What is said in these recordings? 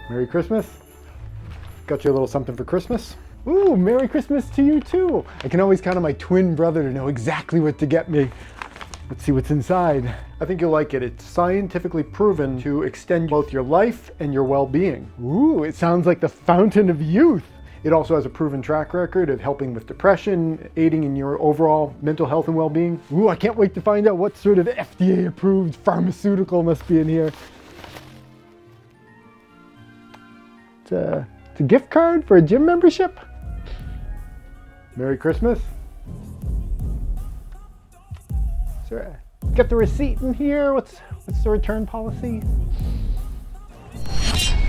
Merry Christmas. Got you a little something for Christmas. Ooh, Merry Christmas to you too. I can always count on my twin brother to know exactly what to get me. Let's see what's inside. I think you'll like it. It's scientifically proven to extend both your life and your well-being. Ooh, it sounds like the fountain of youth. It also has a proven track record of helping with depression, aiding in your overall mental health and well-being. Ooh, I can't wait to find out what sort of FDA-approved pharmaceutical must be in here. It's a gift card for a gym membership. Merry Christmas. Sure. Get the receipt in here. What's the return policy?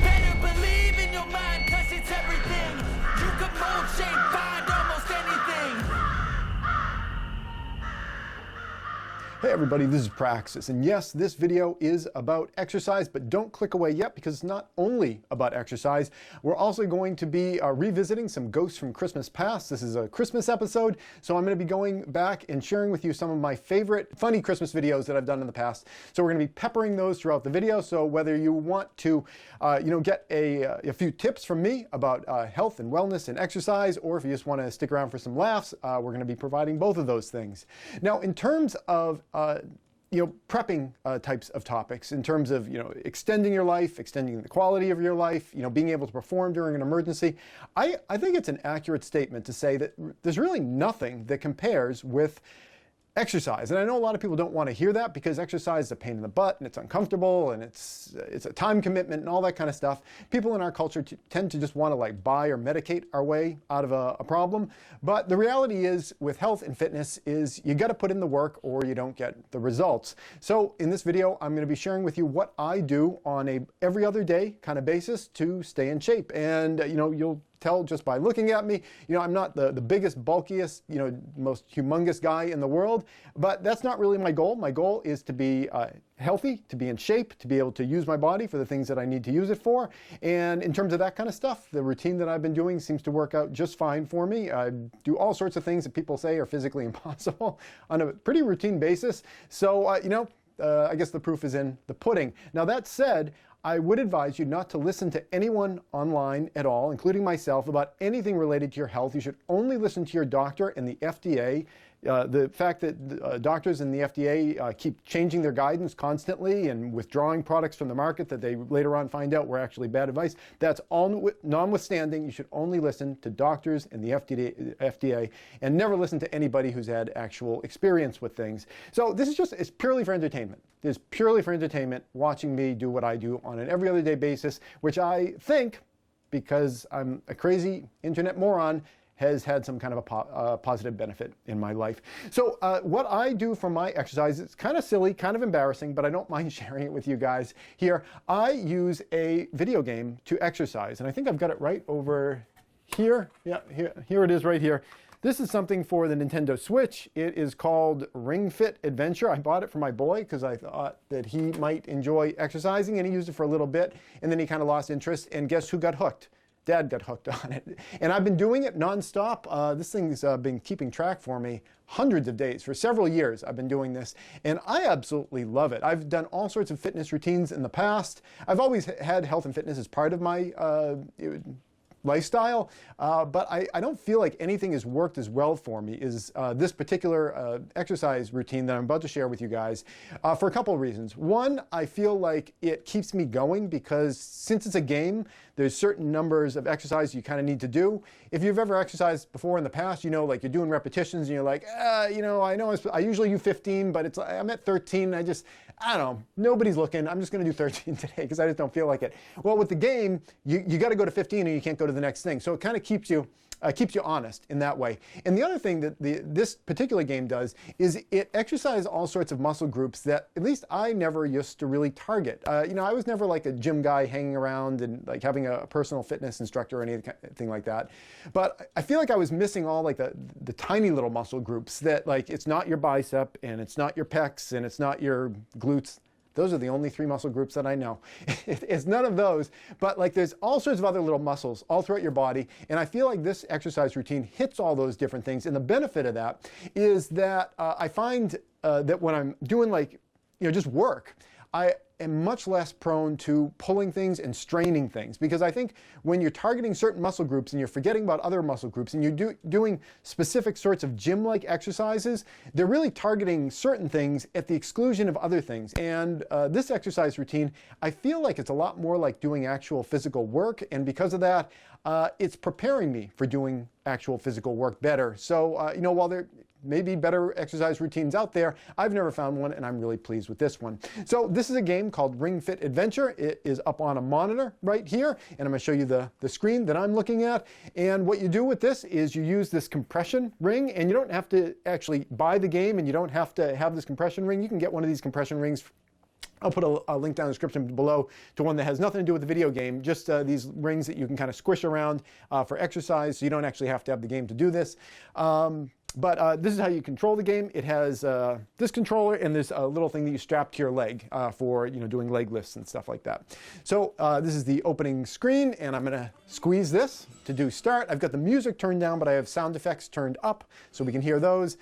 Better believe in your mind, 'cause it's everything. You can mold, shape, find almost anything. Hey everybody, this is Praxis, and yes, this video is about exercise, but don't click away yet because it's not only about exercise. We're also going to be revisiting some Ghosts from Christmas Past. This is a Christmas episode, so I'm going to be going back and sharing with you some of my favorite funny Christmas videos that I've done in the past. So we're going to be peppering those throughout the video, so whether you want to get a few tips from me about health and wellness and exercise, or if you just want to stick around for some laughs, we're going to be providing both of those things. Now, in terms of prepping types of topics, in terms of extending your life, extending the quality of your life, being able to perform during an emergency, I think it's an accurate statement to say that there's really nothing that compares with exercise. And I know a lot of people don't want to hear that because exercise is a pain in the butt and it's uncomfortable and it's a time commitment and all that kind of stuff. People in our culture tend to just want to buy or medicate our way out of a problem. But the reality is with health and fitness is you got to put in the work or you don't get the results. So in this video, I'm going to be sharing with you what I do on a every other day kind of basis to stay in shape. And you'll tell just by looking at me, I'm not the biggest, bulkiest, most humongous guy in the world, but that's not really my goal. My goal is to be healthy, to be in shape, to be able to use my body for the things that I need to use it for. And in terms of that kind of stuff, the routine that I've been doing seems to work out just fine for me. I do all sorts of things that people say are physically impossible on a pretty routine basis. So, I guess the proof is in the pudding. Now, that said, I would advise you not to listen to anyone online at all, including myself, about anything related to your health. You should only listen to your doctor and the FDA. The fact that doctors and the FDA keep changing their guidance constantly and withdrawing products from the market that they later on find out were actually bad advice, that's all notwithstanding. You should only listen to doctors and the FDA and never listen to anybody who's had actual experience with things. So this is it's purely for entertainment. It's purely for entertainment, watching me do what I do on an every other day basis, which I think, because I'm a crazy internet moron, has had some kind of a positive benefit in my life. So what I do for my exercise, it's kind of silly, kind of embarrassing, but I don't mind sharing it with you guys here. I use a video game to exercise, and I think I've got it right over here. Yeah, here it is right here. This is something for the Nintendo Switch. It is called Ring Fit Adventure. I bought it for my boy because I thought that he might enjoy exercising, and he used it for a little bit, and then he kind of lost interest, and guess who got hooked? Dad got hooked on it. And I've been doing it nonstop. This thing's been keeping track for me hundreds of days. For several years I've been doing this, and I absolutely love it. I've done all sorts of fitness routines in the past. I've always had health and fitness as part of my lifestyle, but I don't feel like anything has worked as well for me as this particular exercise routine that I'm about to share with you guys for a couple of reasons. One, I feel like it keeps me going because since it's a game, there's certain numbers of exercise you kind of need to do. If you've ever exercised before in the past, like you're doing repetitions and you're like, I know I usually do 15, but I'm at 13. I don't know, nobody's looking. I'm just going to do 13 today because I just don't feel like it. Well, with the game, you got to go to 15 or you can't go to the next thing. So it kind of keeps you honest in that way. And the other thing that this particular game does is it exercises all sorts of muscle groups that at least I never used to really target. I was never like a gym guy hanging around and like having a personal fitness instructor or anything like that. But I feel like I was missing all like the tiny little muscle groups that it's not your bicep and it's not your pecs and it's not your glutes. Those are the only 3 muscle groups that I know. It's none of those, but there's all sorts of other little muscles all throughout your body, and I feel like this exercise routine hits all those different things, and the benefit of that is that I find that when I'm doing just work, I am much less prone to pulling things and straining things, because I think when you're targeting certain muscle groups and you're forgetting about other muscle groups and you're doing specific sorts of gym-like exercises, they're really targeting certain things at the exclusion of other things. And this exercise routine, I feel like it's a lot more like doing actual physical work, and because of that, it's preparing me for doing actual physical work better. So, you know, while there may be better exercise routines out there, I've never found one, and I'm really pleased with this one. So this is a game called Ring Fit Adventure. It is up on a monitor right here, and I'm going to show you the screen that I'm looking at. And what you do with this is you use this compression ring, and you don't have to actually buy the game, and you don't have to have this compression ring. You can get one of these compression rings. I'll put a link down in the description below to one that has nothing to do with the video game, just these rings that you can kind of squish around for exercise, so you don't actually have to have the game to do this. But this is how you control the game. It has this controller and this little thing that you strap to your leg for, you know, doing leg lifts and stuff like that. So this is the opening screen, and I'm going to squeeze this to do start. I've got the music turned down, but I have sound effects turned up so we can hear those.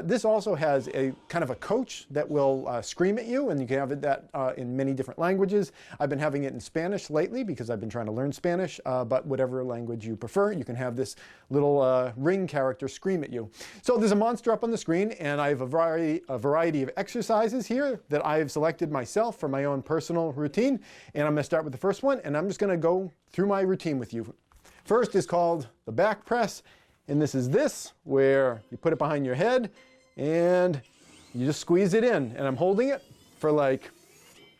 This also has a kind of a coach that will scream at you, and you can have that in many different languages. I've been having it in Spanish lately because I've been trying to learn Spanish, but whatever language you prefer, you can have this little ring character scream at you. So there's a monster up on the screen, and I have a variety of exercises here that I have selected myself for my own personal routine. And I'm going to start with the first one, and I'm just going to go through my routine with you. First is called the back press, and this is where you put it behind your head and you just squeeze it in. And I'm holding it for like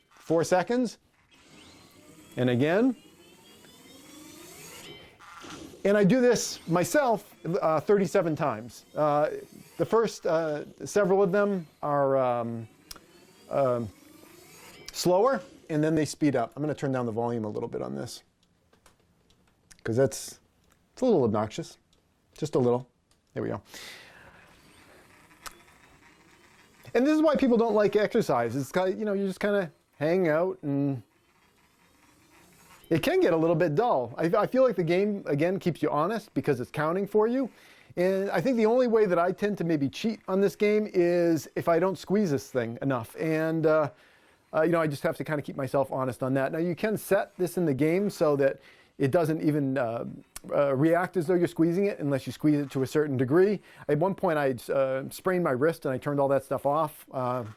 4 seconds. And again. And I do this myself 37 times. The first several of them are slower, and then they speed up. I'm going to turn down the volume a little bit on this, because it's a little obnoxious. Just a little. There we go. And this is why people don't like exercise. It's kind of, you know, you just kind of hang out, and it can get a little bit dull. I feel like the game, again, keeps you honest because it's counting for you. And I think the only way that I tend to maybe cheat on this game is if I don't squeeze this thing enough. And, you know, I just have to kind of keep myself honest on that. Now, you can set this in the game so that it doesn't even react as though you're squeezing it unless you squeeze it to a certain degree. At one point, I sprained my wrist and I turned all that stuff off.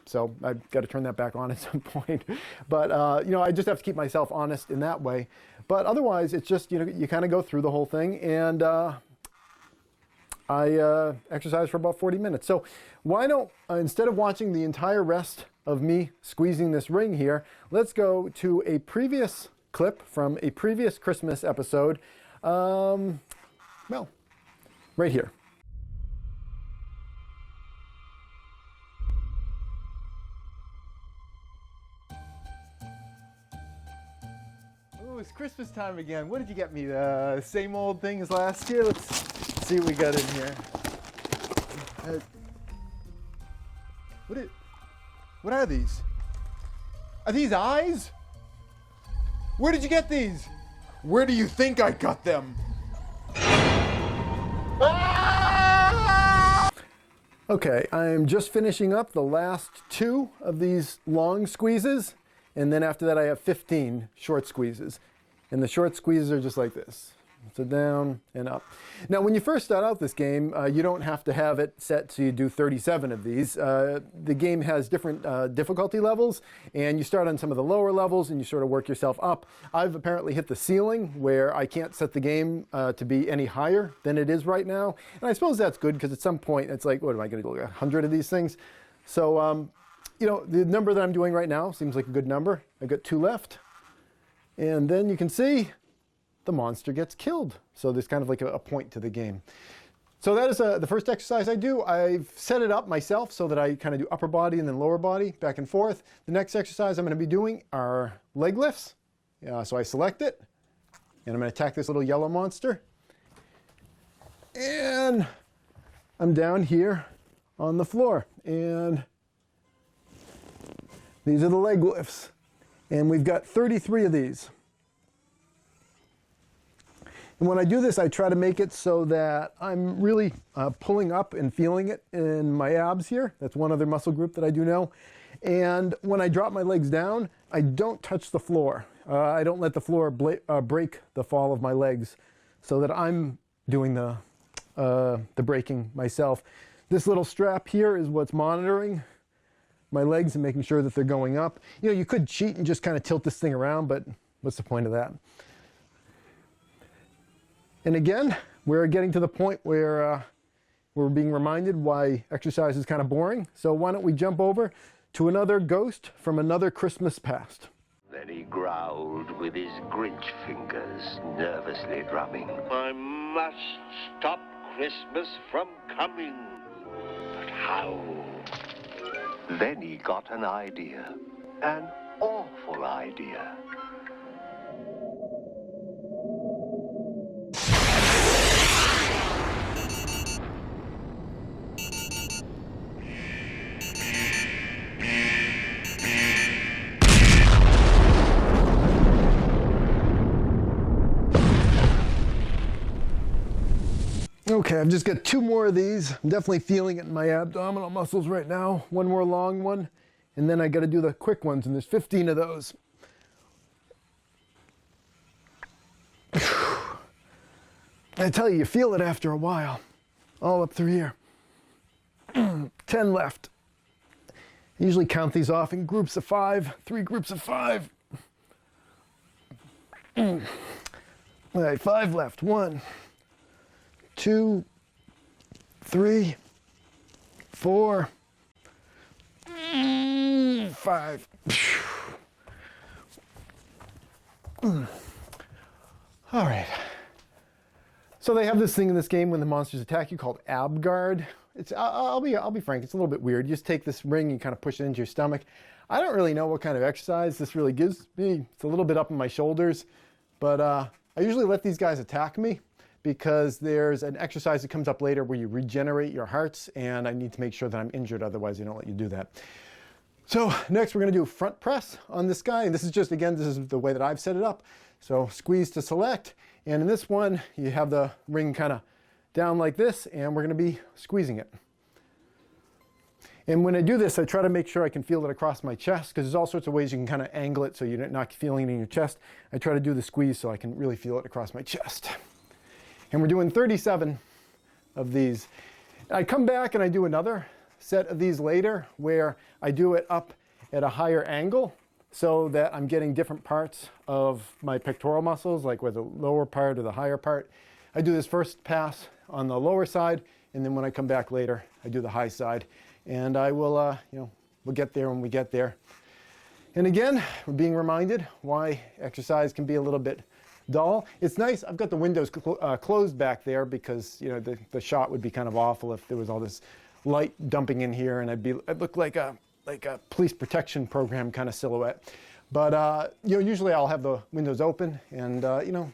So I've got to turn that back on at some point. But, you know, I just have to keep myself honest in that way. But otherwise, it's just, you know, you kind of go through the whole thing. And I exercise for about 40 minutes. So why don't, instead of watching the entire rest of me squeezing this ring here, let's go to a previous clip from a previous Christmas episode. Well, right here. Oh, it's Christmas time again. What did you get me? The same old thing as last year? Let's see what we got in here. What are these? Are these eyes? Where did you get these? Where do you think I got them? Okay, I'm just finishing up the last 2 of these long squeezes, and then after that I have 15 short squeezes. And the short squeezes are just like this. So down and up. Now, when you first start out this game, you don't have to have it set so you do 37 of these. The game has different difficulty levels, and you start on some of the lower levels and you sort of work yourself up. I've apparently hit the ceiling where I can't set the game to be any higher than it is right now. And I suppose that's good because at some point it's like, what am I going to do, 100 of these things? So, you know, the number that I'm doing right now seems like a good number. I've got 2 left. And then you can see the monster gets killed. So there's kind of like a point to the game. So that is the first exercise I do. I've set it up myself so that I kind of do upper body and then lower body, back and forth. The next exercise I'm going to be doing are leg lifts. So I select it, and I'm going to attack this little yellow monster. And I'm down here on the floor. And these are the leg lifts. And we've got 33 of these. And when I do this, I try to make it so that I'm really pulling up and feeling it in my abs here. That's one other muscle group that I do know. And when I drop my legs down, I don't touch the floor. I don't let the floor break the fall of my legs, so that I'm doing the braking myself. This little strap here is what's monitoring my legs and making sure that they're going up. You know, you could cheat and just kind of tilt this thing around, but what's the point of that? And again, we're getting to the point where we're being reminded why exercise is kind of boring. So why don't we jump over to another ghost from another Christmas past. Then he growled with his Grinch fingers, nervously drumming. I must stop Christmas from coming. But how? Then he got an idea. An awful idea. Okay, I've just got 2 more of these. I'm definitely feeling it in my abdominal muscles right now. 1 more long one, and then I got to do the quick ones, and there's 15 of those. I tell you, you feel it after a while. All up through here. 10 left. I usually count these off in groups of 5, 3 groups of 5. All right, 5 left. 1, 2, 3, 4, 5. All right. So they have this thing in this game when the monsters attack you called ab guard. I'll be frank, it's a little bit weird. You just take this ring and kind of push it into your stomach. I don't really know what kind of exercise this really gives me. It's a little bit up in my shoulders, but I usually let these guys attack me, because there's an exercise that comes up later where you regenerate your hearts, and I need to make sure that I'm injured, otherwise they don't let you do that. So next we're going to do front press on this guy, and this is just, again, this is the way that I've set it up. So squeeze to select, and in this one you have the ring kind of down like this, and we're going to be squeezing it. And when I do this, I try to make sure I can feel it across my chest, because there's all sorts of ways you can kind of angle it so you're not feeling it in your chest. I try to do the squeeze so I can really feel it across my chest. And we're doing 37 of these. I come back and I do another set of these later where I do it up at a higher angle so that I'm getting different parts of my pectoral muscles, like with the lower part or the higher part. I do this first pass on the lower side, and then when I come back later, I do the high side. And I will, we'll get there when we get there. And again, we're being reminded why exercise can be a little bit dull. It's nice, I've got the windows closed back there, because the shot would be kind of awful if there was all this light dumping in here, and I'd look like a police protection program kind of silhouette. But usually I'll have the windows open and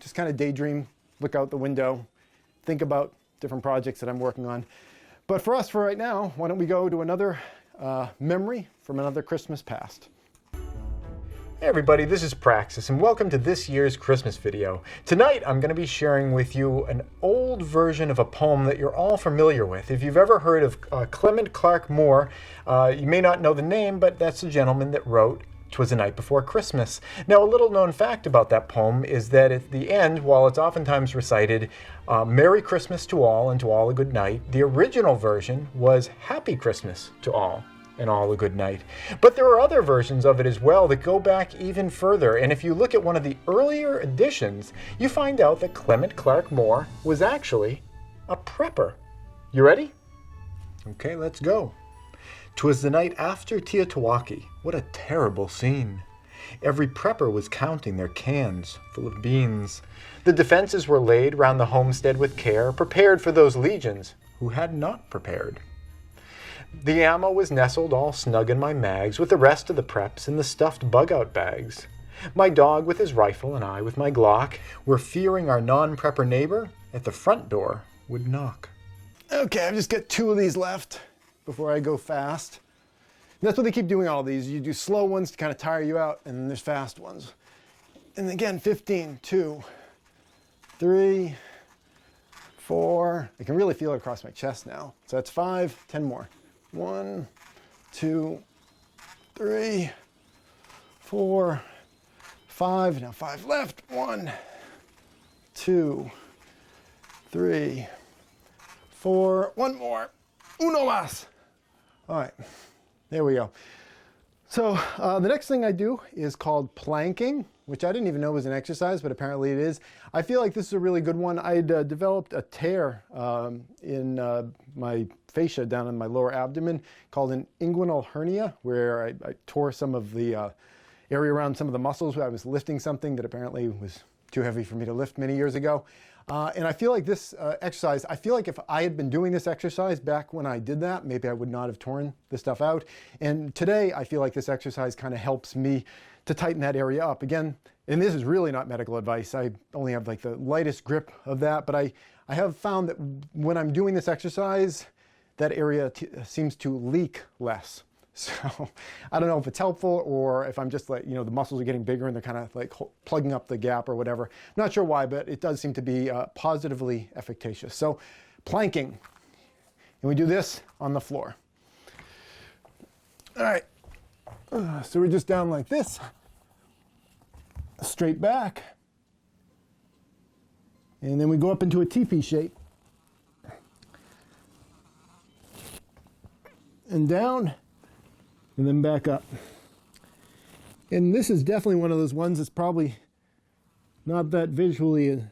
just kind of daydream, look out the window, think about different projects that I'm working on. But for us, for right now, why don't we go to another memory from another Christmas past. Hey everybody, this is Praxis, and welcome to this year's Christmas video. Tonight I'm going to be sharing with you an old version of a poem that you're all familiar with. If you've ever heard of Clement Clarke Moore, you may not know the name, but that's the gentleman that wrote "'Twas the Night Before Christmas." Now, a little known fact about that poem is that at the end, while it's oftentimes recited, "Merry Christmas to all and to all a good night," the original version was "Happy Christmas to all and all a good night." But there are other versions of it as well that go back even further, and if you look at one of the earlier editions, you find out that Clement Clarke Moore was actually a prepper. You ready? Okay, let's go. "'Twas the night after Teotihuacan. What a terrible scene. Every prepper was counting their cans full of beans. The defenses were laid round the homestead with care, prepared for those legions who had not prepared. The ammo was nestled all snug in my mags, with the rest of the preps in the stuffed bug-out bags. My dog with his rifle and I with my Glock were fearing our non-prepper neighbor at the front door would knock." Okay, I've just got 2 of these left before I go fast. And that's what they keep doing all these. You do slow ones to kind of tire you out, and then there's fast ones. And again, 15, 2, 3, 4. I can really feel it across my chest now. So that's 5, 10 more. 1, 2, 3, 4, 5. Now 5 left. 1, 2, 3, 4. One more. Uno más. All right. There we go. So the next thing I do is called planking, which I didn't even know was an exercise, but apparently it is. I feel like this is a really good one. I'd developed a tear in my fascia down in my lower abdomen called an inguinal hernia, where I tore some of the area around some of the muscles where I was lifting something that apparently was too heavy for me to lift many years ago. And I feel like this exercise, I feel like if I had been doing this exercise back when I did that, maybe I would not have torn this stuff out. And today, I feel like this exercise kind of helps me to tighten that area up. Again, and this is really not medical advice. I only have like the lightest grip of that, but I have found that when I'm doing this exercise, that area seems to leak less. So I don't know if it's helpful or if I'm just like, you know, the muscles are getting bigger and they're kind of like plugging up the gap or whatever. I'm not sure why, but it does seem to be positively efficacious. So planking, and we do this on the floor. All right, so we're just down like this, straight back, and then we go up into a teepee shape. And down. And then back up. And this is definitely one of those ones that's probably not that visually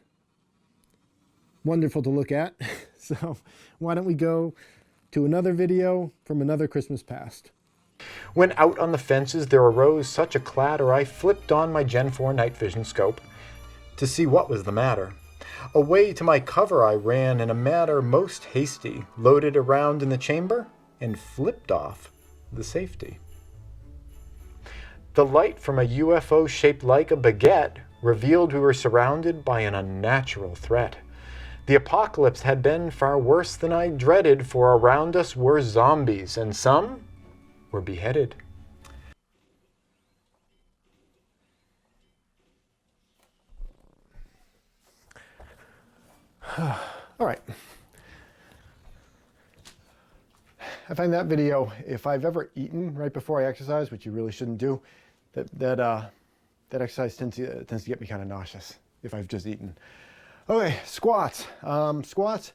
wonderful to look at. So why don't we go to another video from another Christmas past. When out on the fences there arose such a clatter, I flipped on my Gen 4 night vision scope to see what was the matter. Away to my cover I ran in a manner most hasty, loaded around in the chamber, and flipped off the safety. The light from a UFO shaped like a baguette revealed we were surrounded by an unnatural threat. The apocalypse had been far worse than I dreaded, for around us were zombies, and some were beheaded. All right. I find that video, if I've ever eaten right before I exercise, which you really shouldn't do, that exercise tends to get me kind of nauseous if I've just eaten. Okay, squats. Squats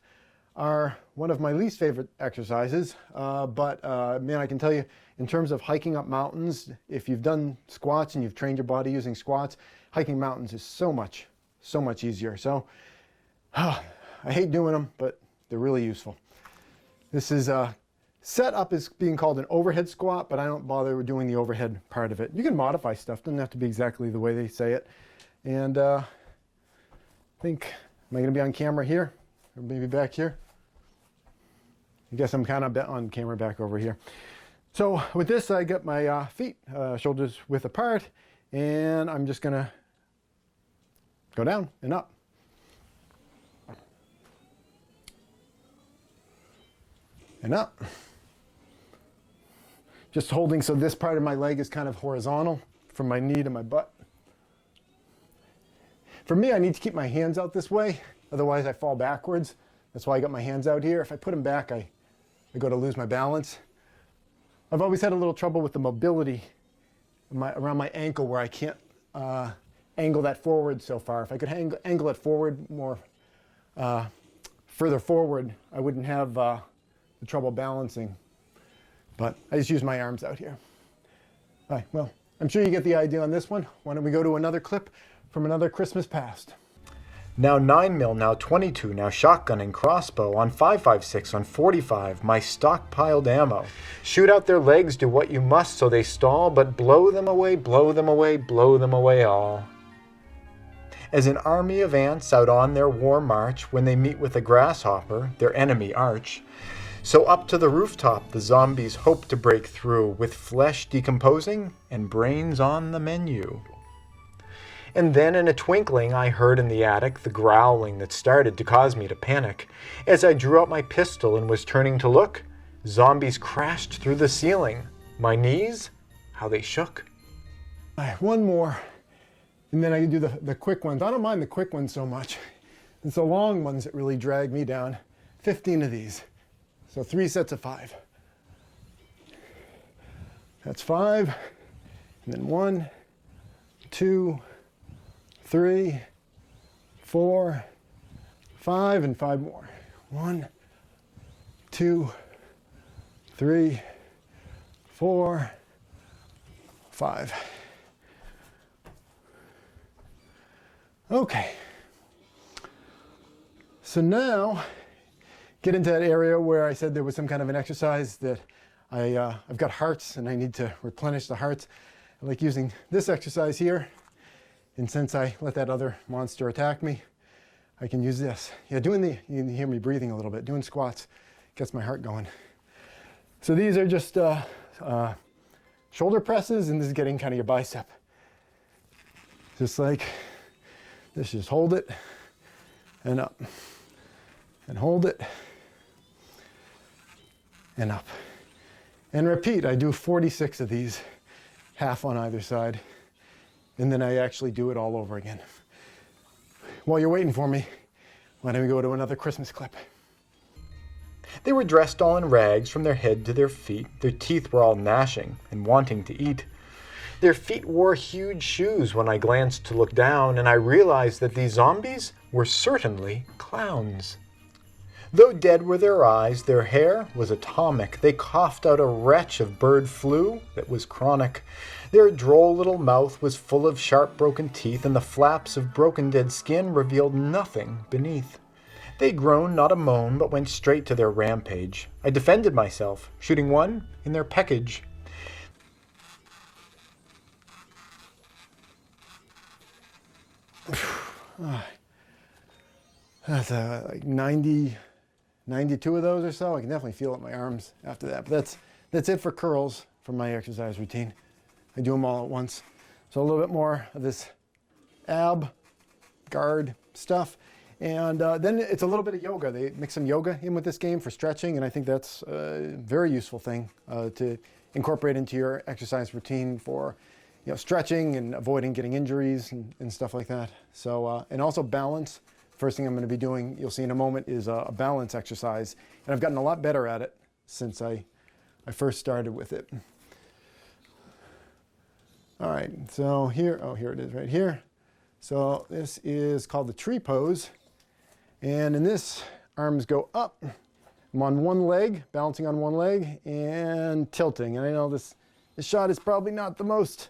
are one of my least favorite exercises, but man, I can tell you, in terms of hiking up mountains, if you've done squats and you've trained your body using squats, hiking mountains is so much easier. So I hate doing them, but they're really useful. This is set up as being called an overhead squat, but I don't bother doing the overhead part of it. You can modify stuff, doesn't have to be exactly the way they say it. And I think, am I going to be on camera here? Or maybe back here? I guess I'm kind of on camera back over here. So with this, I got my feet shoulders width apart, and I'm just going to go down and up. And up. Just holding so this part of my leg is kind of horizontal from my knee to my butt. For me, I need to keep my hands out this way, otherwise I fall backwards. That's why I got my hands out here. If I put them back, I go to lose my balance. I've always had a little trouble with the mobility around my ankle, where I can't angle that forward so far. If I could angle it forward more, further forward, I wouldn't have the trouble balancing. But I just use my arms out here. All right, well, I'm sure you get the idea on this one. Why don't we go to another clip from another Christmas past. Now 9mm, now 22, now shotgun and crossbow, on 5.56, on 45, my stockpiled ammo. Shoot out their legs, do what you must so they stall, but blow them away, blow them away, blow them away all. As an army of ants out on their war march, when they meet with a grasshopper, their enemy arch, so up to the rooftop the zombies hope to break through, with flesh decomposing and brains on the menu. And then in a twinkling I heard in the attic the growling that started to cause me to panic. As I drew out my pistol and was turning to look, zombies crashed through the ceiling. My knees, how they shook. All right, one more, and then I can do the quick ones. I don't mind the quick ones so much. It's the long ones that really drag me down. 15 of these. So 3 sets of 5. That's 5. And then 1, 2, 3, 4, 5, and 5 more. 1, 2, 3, 4, 5. Okay. So now, get into that area where I said there was some kind of an exercise that I've got hearts and I need to replenish the hearts. I like using this exercise here. And since I let that other monster attack me, I can use this. Yeah, you can hear me breathing a little bit. Doing squats gets my heart going. So these are just shoulder presses, and this is getting kind of your bicep. Just like this, just hold it and up. And hold it and up. And repeat. I do 46 of these, half on either side. And then I actually do it all over again. While you're waiting for me, why don't we go to another Christmas clip? They were dressed all in rags from their head to their feet. Their teeth were all gnashing and wanting to eat. Their feet wore huge shoes when I glanced to look down, and I realized that these zombies were certainly clowns. Though dead were their eyes, their hair was atomic. They coughed out a retch of bird flu that was chronic. Their droll little mouth was full of sharp broken teeth, and the flaps of broken dead skin revealed nothing beneath. They groaned not a moan, but went straight to their rampage. I defended myself, shooting one in their peckage. That's like 92 of those or so. I can definitely feel it in my arms after that. But that's it for curls for my exercise routine. I do them all at once. So a little bit more of this ab, guard stuff. And then it's a little bit of yoga. They mix some yoga in with this game for stretching, and I think that's a very useful thing to incorporate into your exercise routine for stretching and avoiding getting injuries and stuff like that. So, and also balance. First thing I'm going to be doing, you'll see in a moment, is a balance exercise. And I've gotten a lot better at it since I first started with it. All right, so here it is right here. So this is called the tree pose. And in this, arms go up. I'm on one leg, balancing on one leg, and tilting. And I know this shot is probably not the most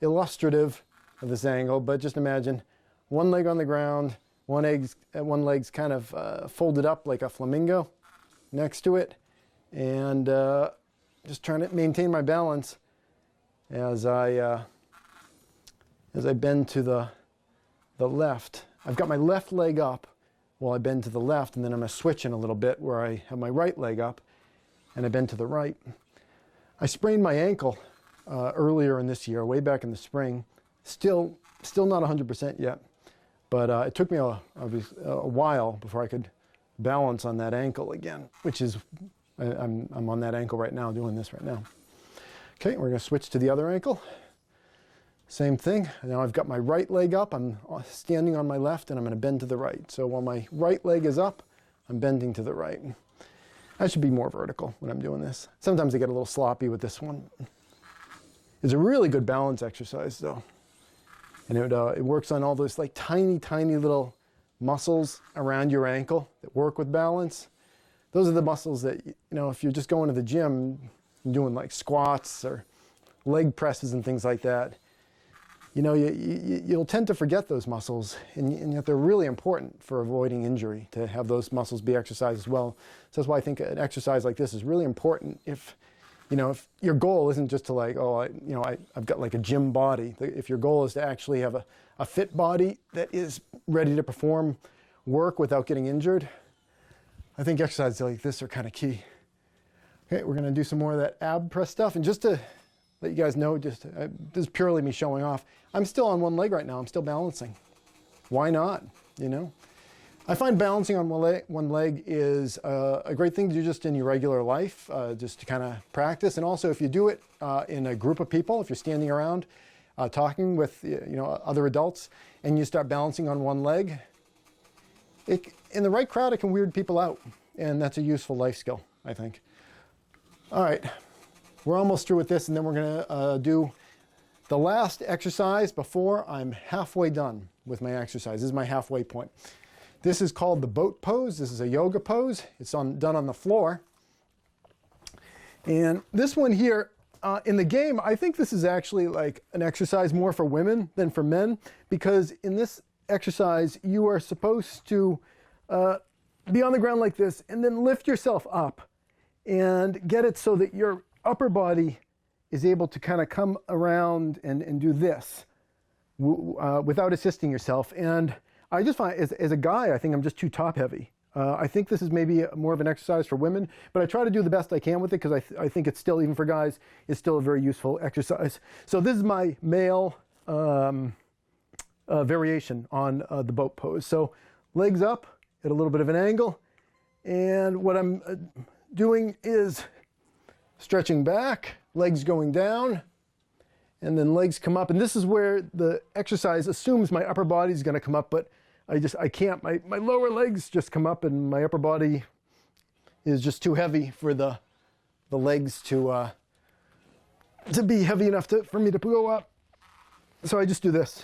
illustrative of this angle, but just imagine one leg on the ground, one leg's kind of folded up like a flamingo next to it, and just trying to maintain my balance as I bend to the left. I've got my left leg up while I bend to the left, and then I'm going to switch in a little bit where I have my right leg up and I bend to the right. I sprained my ankle earlier in this year, way back in the spring. Still not 100% yet, but it took me a while before I could balance on that ankle again, which is, I'm on that ankle right now, doing this right now. Okay, we're going to switch to the other ankle. Same thing. Now I've got my right leg up. I'm standing on my left, and I'm going to bend to the right. So while my right leg is up, I'm bending to the right. I should be more vertical when I'm doing this. Sometimes I get a little sloppy with this one. It's a really good balance exercise, though. And it works on all those like tiny, tiny little muscles around your ankle that work with balance. Those are the muscles that, if you're just going to the gym and doing like squats or leg presses and things like that, you'll tend to forget those muscles, and yet they're really important for avoiding injury, to have those muscles be exercised as well. So that's why I think an exercise like this is really important if your goal isn't just to I've got like a gym body. If your goal is to actually have a fit body that is ready to perform work without getting injured, I think exercises like this are kind of key. Okay, we're going to do some more of that ab press stuff, and just to let you guys know, this is purely me showing off. I'm still on one leg right now. I'm still balancing. Why not? I find balancing on one leg is a great thing to do just in your regular life, just to kind of practice. And also, if you do it in a group of people, if you're standing around talking with other adults, and you start balancing on one leg, in the right crowd, it can weird people out, and that's a useful life skill, I think. All right. we're almost through with this, and then we're gonna do the last exercise before I'm halfway done with my exercise. This is my halfway point. This is called the boat pose. This is a yoga pose. It's done on the floor. And this one here, in the game, I think this is actually like an exercise more for women than for men, because in this exercise, you are supposed to be on the ground like this and then lift yourself up and get it so that your upper body is able to kind of come around and do this without assisting yourself. And I just find, as a guy, I think I'm just too top heavy. I think this is maybe more of an exercise for women, but I try to do the best I can with it because I think it's still, even for guys, it's still a very useful exercise. So this is my male variation on the boat pose. So legs up at a little bit of an angle, and what I'm doing is stretching back, legs going down, and then legs come up. And this is where the exercise assumes my upper body is going to come up, but I can't. My lower legs just come up, and my upper body is just too heavy for the legs to be heavy enough for me to go up. So I just do this.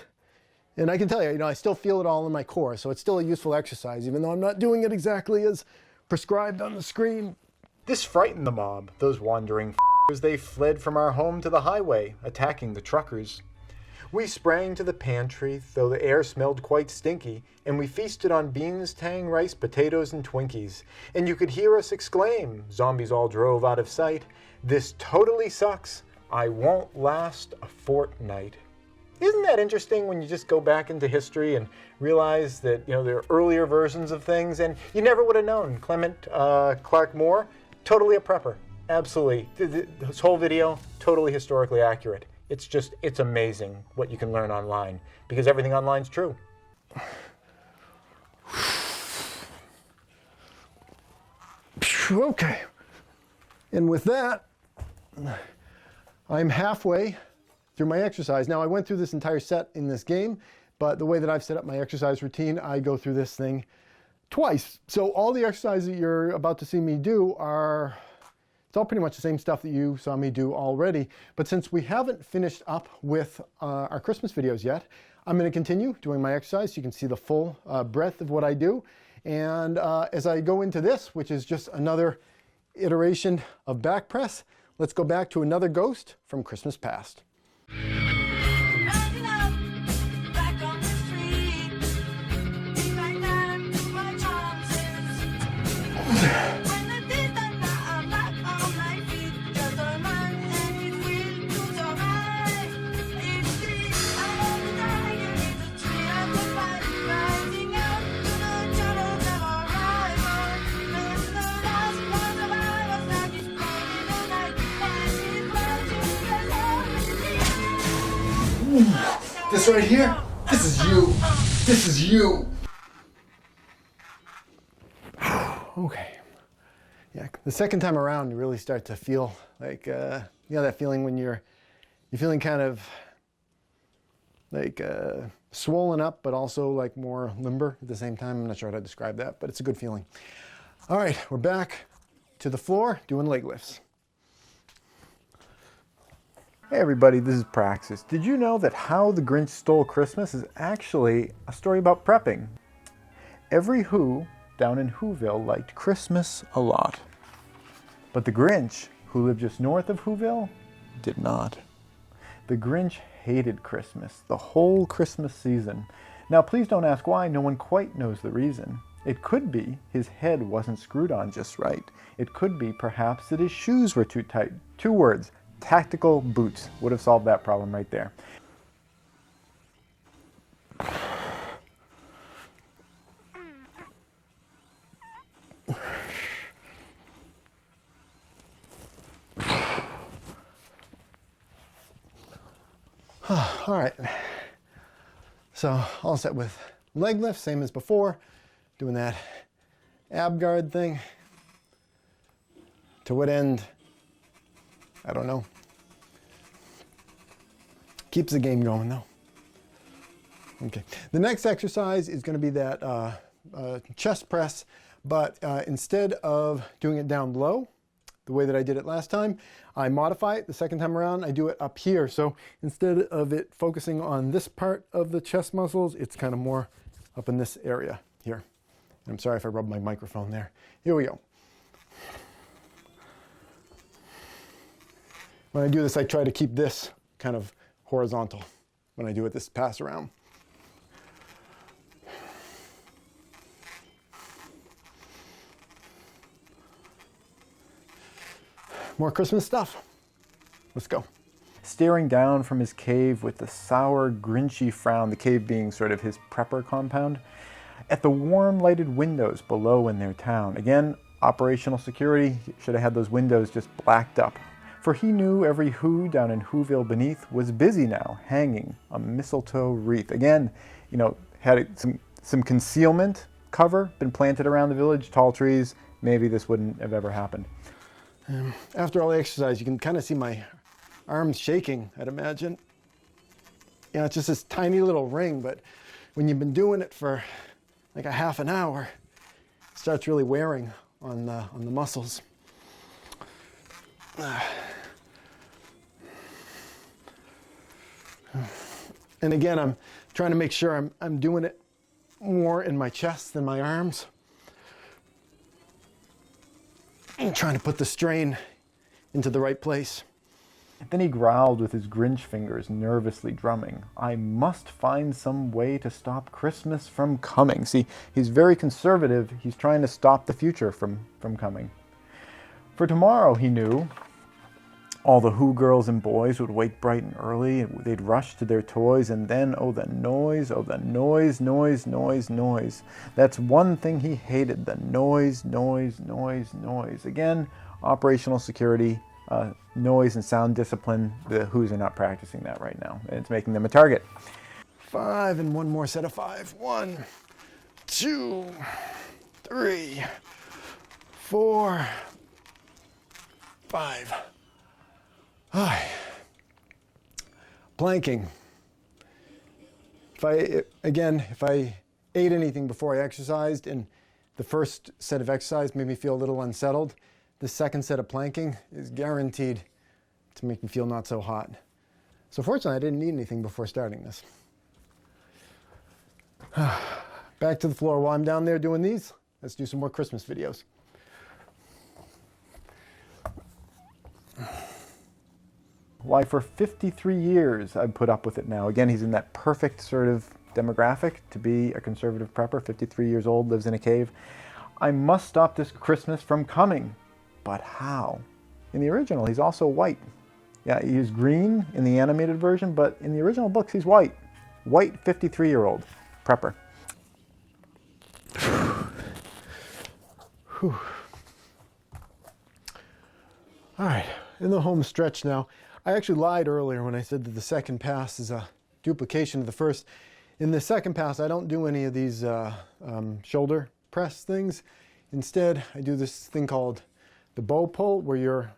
And I can tell you, I still feel it all in my core, so it's still a useful exercise, even though I'm not doing it exactly as prescribed on the screen. This frightened the mob, those wandering f***ers. They fled from our home to the highway, attacking the truckers. We sprang to the pantry, though the air smelled quite stinky, and we feasted on beans, tang, rice, potatoes, and Twinkies. And you could hear us exclaim, zombies all drove out of sight, "This totally sucks. I won't last a fortnight." Isn't that interesting when you just go back into history and realize that, there are earlier versions of things, and you never would have known. Clement Clark Moore, totally a prepper. Absolutely. This whole video, totally historically accurate. It's amazing what you can learn online, because everything online is true. Okay. And with that, I'm halfway through my exercise. Now, I went through this entire set in this game, but the way that I've set up my exercise routine, I go through this thing twice. So all the exercises that you're about to see me do it's all pretty much the same stuff that you saw me do already. But since we haven't finished up with our Christmas videos yet, I'm going to continue doing my exercise so you can see the full breadth of what I do. And as I go into this, which is just another iteration of back press, let's go back to another ghost from Christmas past. This right here, this is you. This is you. Okay. Yeah, the second time around, you really start to feel like, that feeling when you're feeling kind of like swollen up, but also like more limber at the same time. I'm not sure how to describe that, but it's a good feeling. All right, we're back to the floor doing leg lifts. Hey everybody, this is Praxis. Did you know that How the Grinch Stole Christmas is actually a story about prepping? Every Who down in Whoville liked Christmas a lot. But the Grinch, who lived just north of Whoville, did not. The Grinch hated Christmas, the whole Christmas season. Now please don't ask why, no one quite knows the reason. It could be his head wasn't screwed on just right. It could be perhaps that his shoes were too tight. 2 words. Tactical boots would have solved that problem right there. All right, so all set with leg lifts, same as before, doing that ab guard thing. To what end? I don't know. Keeps the game going though. Okay, the next exercise is going to be that chest press, but instead of doing it down low, the way that I did it last time. I modify it the second time around. I do it up here. So instead of it focusing on this part of the chest muscles, it's kind of more up in this area here. I'm sorry if I rubbed my microphone there. Here we go. When I do this, I try to keep this kind of horizontal when I do it this pass around. More Christmas stuff. Let's go. Staring down from his cave with the sour, grinchy frown, the cave being sort of his prepper compound, at the warm lighted windows below in their town. Again, operational security, should have had those windows just blacked up. For he knew every who down in Whoville beneath was busy now, hanging a mistletoe wreath. Again, you know, had some concealment cover been planted around the village, tall trees, maybe this wouldn't have ever happened. After all the exercise, you can kind of see my arms shaking, I'd imagine. You know, it's just this tiny little ring, but when you've been doing it for like a half an hour, it starts really wearing on the muscles. And again, I'm trying to make sure I'm doing it more in my chest than my arms. I'm trying to put the strain into the right place. Then he growled with his Grinch fingers, nervously drumming. I must find some way to stop Christmas from coming. See, he's very conservative. He's trying to stop the future from coming. For tomorrow, he knew, all the Who girls and boys would wake bright and early, and they'd rush to their toys, and then, oh the noise, noise, noise, noise. That's one thing he hated, the noise, noise, noise, noise. Again, operational security, noise and sound discipline. The Who's are not practicing that right now. It's making them a target. 5 and one more set of 5. 1, 2, 3, 4, 5. Planking. If I ate anything before I exercised and the first set of exercise made me feel a little unsettled, the second set of planking is guaranteed to make me feel not so hot. So fortunately, I didn't eat anything before starting this. Back to the floor. While I'm down there doing these, let's do some more Christmas videos. Why, for 53 years, I've put up with it now. Again, he's in that perfect sort of demographic to be a conservative prepper, 53 years old, lives in a cave. I must stop this Christmas from coming. But how? In the original, he's also white. Yeah, he's green in the animated version, but in the original books, he's white. White 53-year-old prepper. Whew. All right, in the home stretch now. I actually lied earlier when I said that the second pass is a duplication of the first. In the second pass, I don't do any of these shoulder press things. Instead, I do this thing called the bow pull, where you're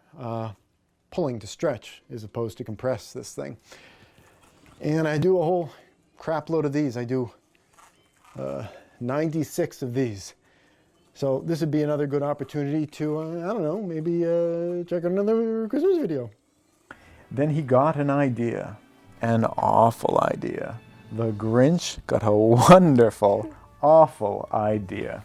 pulling to stretch as opposed to compress this thing. And I do a whole crap load of these. I do 96 of these. So this would be another good opportunity to, I don't know, maybe check out another Christmas video. Then he got an idea, an awful idea. The Grinch got a wonderful, awful idea.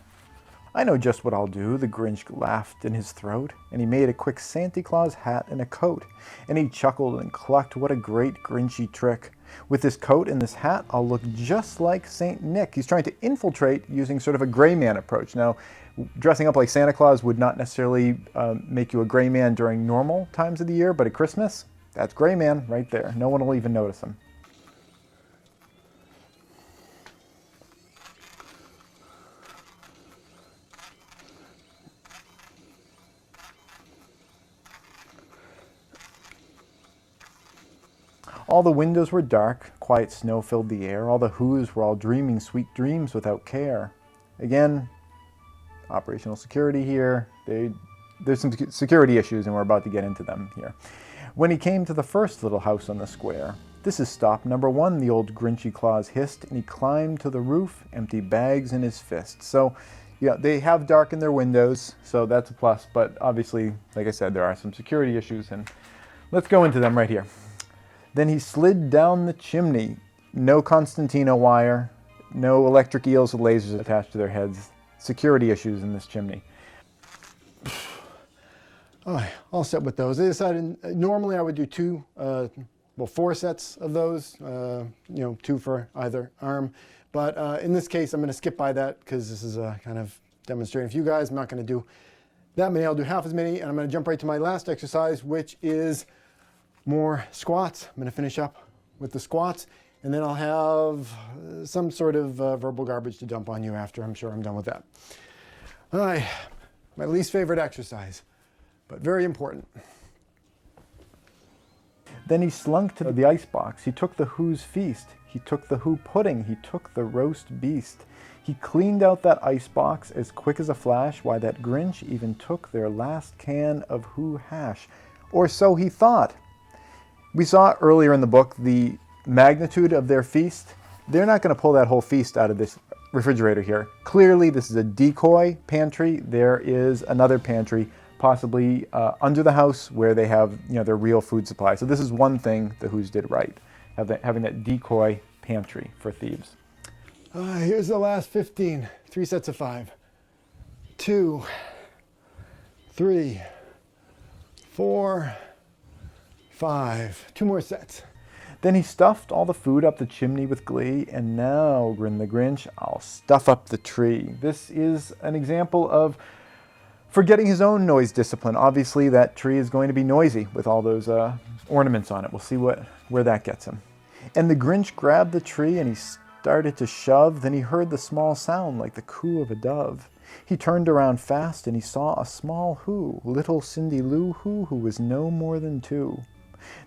I know just what I'll do, the Grinch laughed in his throat, and he made a quick Santa Claus hat and a coat. And he chuckled and clucked, what a great Grinchy trick. With this coat and this hat, I'll look just like Saint Nick. He's trying to infiltrate using sort of a gray man approach. Now, dressing up like Santa Claus would not necessarily make you a gray man during normal times of the year, but at Christmas, that's gray man right there. No one will even notice him. All the windows were dark, quiet snow filled the air, all the Who's were all dreaming sweet dreams without care. Again, operational security here. There's some security issues and we're about to get into them here. When he came to the first little house on the square, this is stop number 1, the old Grinchy Claus hissed, and he climbed to the roof, empty bags in his fist. So Yeah, they have darkened their windows, so that's a plus, but obviously, like I said, there are some security issues, and let's go into them right here. Then he slid down the chimney. No Constantino wire, no electric eels with lasers attached to their heads. Security issues in this chimney. All right, all set with those. I decided normally I would do four sets of those, two for either arm. But in this case, I'm going to skip by that because this is kind of demonstrating for you guys. I'm not going to do that many. I'll do half as many, and I'm going to jump right to my last exercise, which is more squats. I'm going to finish up with the squats, and then I'll have some sort of verbal garbage to dump on you after I'm sure I'm done with that. All right, my least favorite exercise, but very important. Then he slunk to the icebox. He took the Who's feast. He took the Who pudding. He took the roast beast. He cleaned out that icebox as quick as a flash. Why, that Grinch even took their last can of Who hash. Or so he thought. We saw earlier in the book the magnitude of their feast. They're not going to pull that whole feast out of this refrigerator here. Clearly, this is a decoy pantry. There is another pantry, possibly under the house, where they have their real food supply. So this is one thing the Who's did right, having that decoy pantry for thieves. Here's the last 15. 3 sets of 5. 2, 3, 4, 5. 2 more sets. Then he stuffed all the food up the chimney with glee, and now, grinned the Grinch, I'll stuff up the tree. This is an example of forgetting his own noise discipline. Obviously, that tree is going to be noisy with all those ornaments on it. We'll see where that gets him. And the Grinch grabbed the tree and he started to shove. Then he heard the small sound like the coo of a dove. He turned around fast and he saw a small Who, little Cindy Lou Who was no more than 2.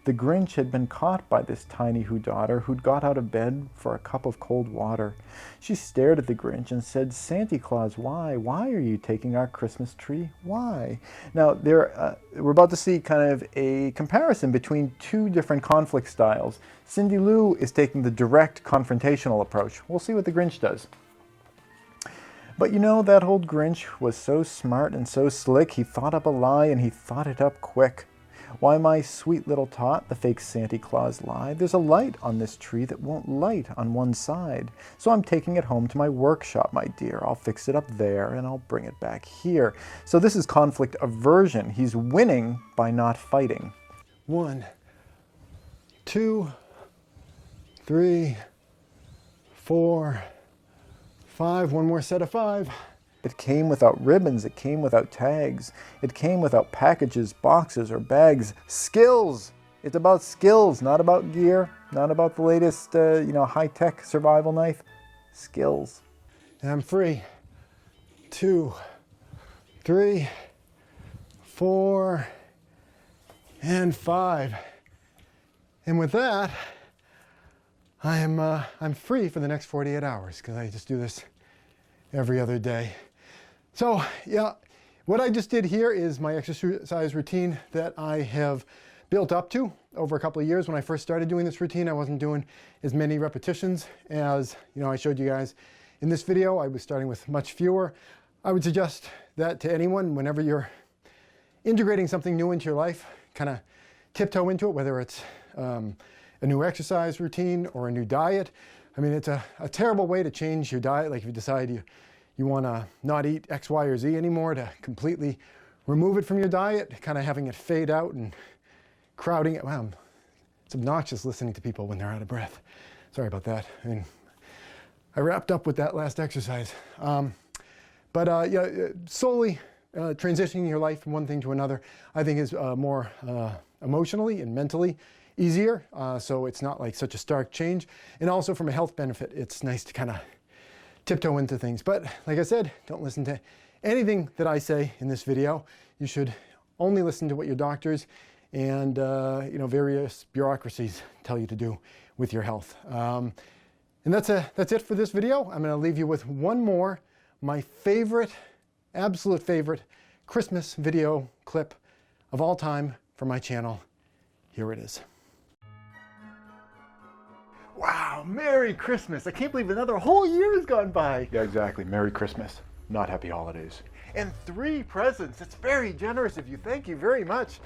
The Grinch had been caught by this tiny Who daughter who'd got out of bed for a cup of cold water. She stared at the Grinch and said, "Santa Claus, why? Why are you taking our Christmas tree? Why?" Now, we're about to see kind of a comparison between 2 different conflict styles. Cindy Lou is taking the direct confrontational approach. We'll see what the Grinch does. But that old Grinch was so smart and so slick, he thought up a lie and he thought it up quick. "Why, my sweet little tot," the fake Santa Claus lied, "there's a light on this tree that won't light on one side. So I'm taking it home to my workshop, my dear. I'll fix it up there and I'll bring it back here." So this is conflict aversion. He's winning by not fighting. 1, 2, 3, 4, 5. 1 more set of 5. It came without ribbons, it came without tags, it came without packages, boxes, or bags. Skills! It's about skills, not about gear, not about the latest, high-tech survival knife. Skills. And I'm free. 2, 3, 4, and 5. And with that, I'm free for the next 48 hours because I just do this every other day. So yeah, what I just did here is my exercise routine that I have built up to over a couple of years. When I first started doing this routine, I wasn't doing as many repetitions as I showed you guys in this video. I was starting with much fewer. I would suggest that to anyone whenever you're integrating something new into your life, kind of tiptoe into it, whether it's a new exercise routine or a new diet. I mean, it's a terrible way to change your diet. Like if you decide you want to not eat X, Y, or Z anymore, to completely remove it from your diet, kind of having it fade out and crowding it. Wow, it's obnoxious listening to people when they're out of breath. Sorry about that. I mean, I wrapped up with that last exercise. Slowly transitioning your life from one thing to another, I think is more emotionally and mentally easier. So it's not like such a stark change. And also from a health benefit, it's nice to kind of tiptoe into things. But like I said, don't listen to anything that I say in this video. You should only listen to what your doctors and various bureaucracies tell you to do with your health. And that's it for this video. I'm going to leave you with one more, my favorite, absolute favorite Christmas video clip of all time for my channel. Here it is. Wow, Merry Christmas. I can't believe another whole year has gone by. Yeah, exactly. Merry Christmas. not happy holidays. And 3 presents. It's very generous of you. Thank you very much.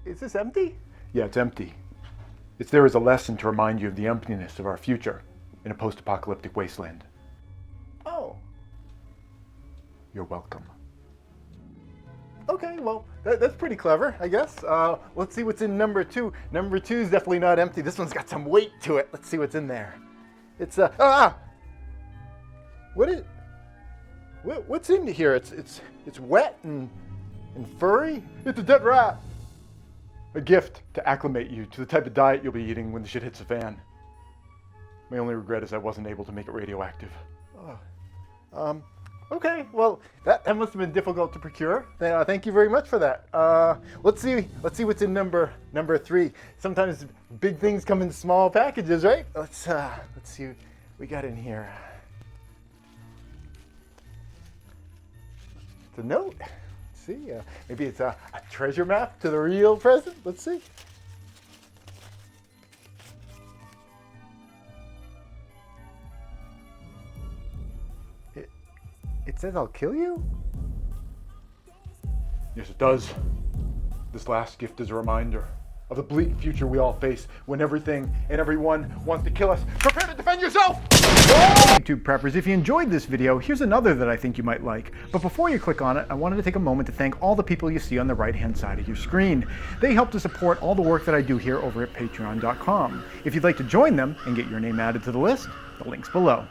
Is this empty? Yeah, it's empty. It's there as a lesson to remind you of the emptiness of our future in a post-apocalyptic wasteland. Oh. You're welcome. Okay, well, that's pretty clever, I guess. Let's see what's in number 2. Number 2 is definitely not empty. This one's got some weight to it. Let's see what's in there. It's what's in here? It's wet and furry. It's a dead rat. A gift to acclimate you to the type of diet you'll be eating when the shit hits the fan. My only regret is I wasn't able to make it radioactive. Okay, well, that must have been difficult to procure. Thank you very much for that. Let's see what's in number 3. Sometimes big things come in small packages, right? Let's see what we got in here. It's a note. Let's see, maybe it's a treasure map to the real present. Let's see. It says I'll kill you? Yes, it does. This last gift is a reminder of the bleak future we all face when everything and everyone wants to kill us. Prepare to defend yourself! YouTube preppers, if you enjoyed this video, here's another that I think you might like. But before you click on it, I wanted to take a moment to thank all the people you see on the right-hand side of your screen. They help to support all the work that I do here over at patreon.com. If you'd like to join them and get your name added to the list, the link's below.